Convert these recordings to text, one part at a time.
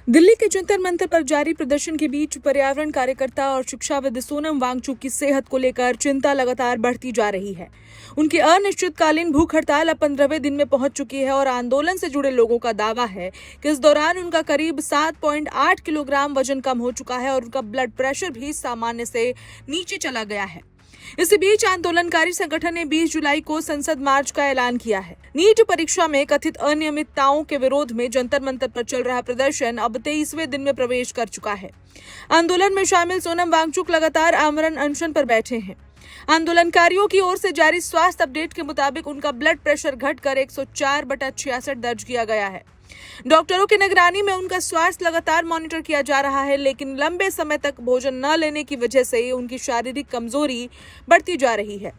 दिल्ली के जंतर मंतर पर जारी प्रदर्शन के बीच पर्यावरण कार्यकर्ता और शिक्षाविद सोनम वांगचुक की सेहत को लेकर चिंता लगातार बढ़ती जा रही है। उनकी अनिश्चितकालीन भूख हड़ताल अब 15वें दिन में पहुंच चुकी है और आंदोलन से जुड़े लोगों का दावा है कि इस दौरान उनका करीब 7.8 किलोग्राम वजन कम हो चुका है और उनका ब्लड प्रेशर भी सामान्य से नीचे चला गया है। इसी बीच आंदोलनकारी संगठन ने 20 जुलाई को संसद मार्च का ऐलान किया है। नीट परीक्षा में कथित अनियमितताओं के विरोध में जंतर मंतर पर चल रहा प्रदर्शन अब 23वें दिन में प्रवेश कर चुका है। आंदोलन में शामिल सोनम वांगचुक लगातार आमरण अनशन पर बैठे हैं। आंदोलनकारियों की ओर से जारी स्वास्थ्य अपडेट के मुताबिक उनका ब्लड प्रेशर घटकर 104/66 दर्ज किया गया है। डॉक्टरों की निगरानी में उनका स्वास्थ्य लगातार मॉनिटर किया जा रहा है, लेकिन लंबे समय तक भोजन न लेने की वजह से उनकी शारीरिक कमजोरी बढ़ती जा रही है।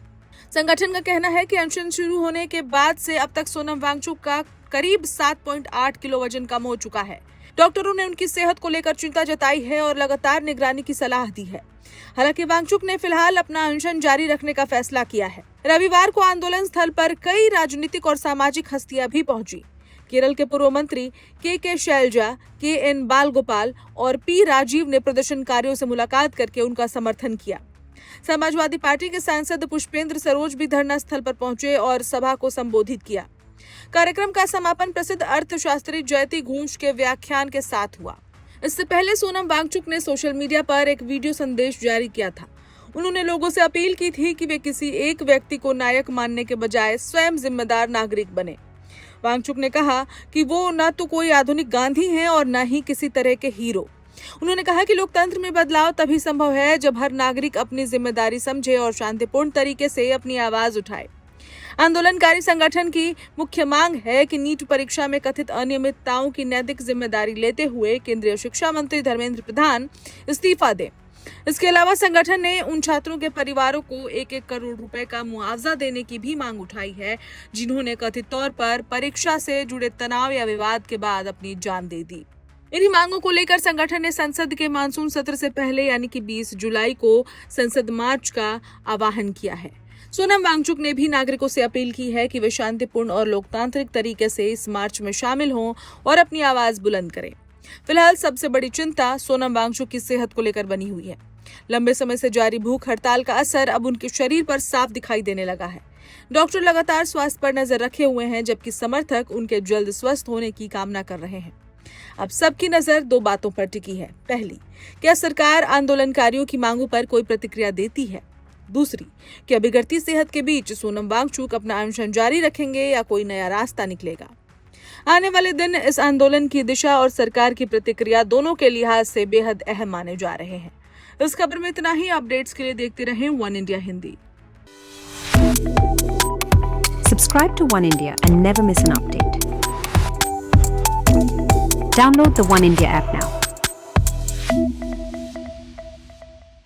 संगठन का कहना है कि अनशन शुरू होने के बाद से अब तक सोनम वांगचुक का करीब 7.8 किलो वजन कम हो चुका है। डॉक्टरों ने उनकी सेहत को लेकर चिंता जताई है और लगातार निगरानी की सलाह दी है। हालांकि वांगचुक ने फिलहाल अपना अनशन जारी रखने का फैसला किया है। रविवार को आंदोलन स्थल पर कई राजनीतिक और सामाजिक हस्तियां भी पहुंची। केरल के पूर्व मंत्री के शैलजा, KN बालगोपाल और P राजीव ने प्रदर्शनकारियों से मुलाकात करके उनका समर्थन किया। समाजवादी पार्टी के सांसद पुष्पेंद्र सरोज भी धरना स्थल पर पहुंचे और सभा को संबोधित किया। कार्यक्रम का समापन प्रसिद्ध अर्थशास्त्री जयति घोष के व्याख्यान के साथ हुआ। इससे पहले सोनम वांगचुक ने सोशल मीडिया पर एक वीडियो संदेश जारी किया था। उन्होंने लोगों से अपील की थी कि वे किसी एक व्यक्ति को नायक मानने के बजाय स्वयं जिम्मेदार नागरिक बने। वांगचुक ने कहा कि वो न तो कोई आधुनिक गांधी हैं और न ही किसी तरह के हीरो। उन्होंने कहा कि लोकतंत्र में बदलाव तभी संभव है जब हर नागरिक अपनी जिम्मेदारी समझे और शांतिपूर्ण तरीके से अपनी आवाज उठाए। आंदोलनकारी संगठन की मुख्य मांग है कि नीट परीक्षा में कथित अनियमितताओं की नैतिक जिम्मेदारी लेते हुए केंद्रीय शिक्षा मंत्री धर्मेंद्र प्रधान इस्तीफा दें। इसके अलावा संगठन ने उन छात्रों के परिवारों को 1-1 करोड़ रुपए का मुआवजा देने की भी मांग उठाई है, जिन्होंने कथित तौर पर परीक्षा से जुड़े तनाव या विवाद के बाद अपनी जान दे दी। इन्हीं मांगों को लेकर संगठन ने संसद के मानसून सत्र से पहले यानी कि 20 जुलाई को संसद मार्च का आह्वान किया है। सोनम वांगचुक ने भी नागरिकों से अपील की है कि वे शांतिपूर्ण और लोकतांत्रिक तरीके से इस मार्च में शामिल हों और अपनी आवाज बुलंद करें। फिलहाल सबसे बड़ी चिंता सोनम वांगचुक की सेहत को लेकर बनी हुई है। लंबे समय से जारी भूख हड़ताल का असर अब उनके शरीर पर साफ दिखाई देने लगा है। डॉक्टर लगातार स्वास्थ्य पर नजर रखे हुए हैं, जबकि समर्थक उनके जल्द स्वस्थ होने की कामना कर रहे हैं। अब सबकी नजर 2 बातों पर टिकी है। पहली, क्या सरकार आंदोलनकारियों की मांगों पर कोई प्रतिक्रिया देती है? दूसरी, क्या बिगड़ती सेहत के बीच सोनम वांगचुक अपना अनशन जारी रखेंगे या कोई नया रास्ता निकलेगा? आने वाले दिन इस आंदोलन की दिशा और सरकार की प्रतिक्रिया दोनों के लिहाज से बेहद अहम माने जा रहे हैं। इस खबर में इतना ही। अपडेट्स के लिए देखते रहें one India Hindi. Subscribe to One India and never miss an update. Download the One India app now.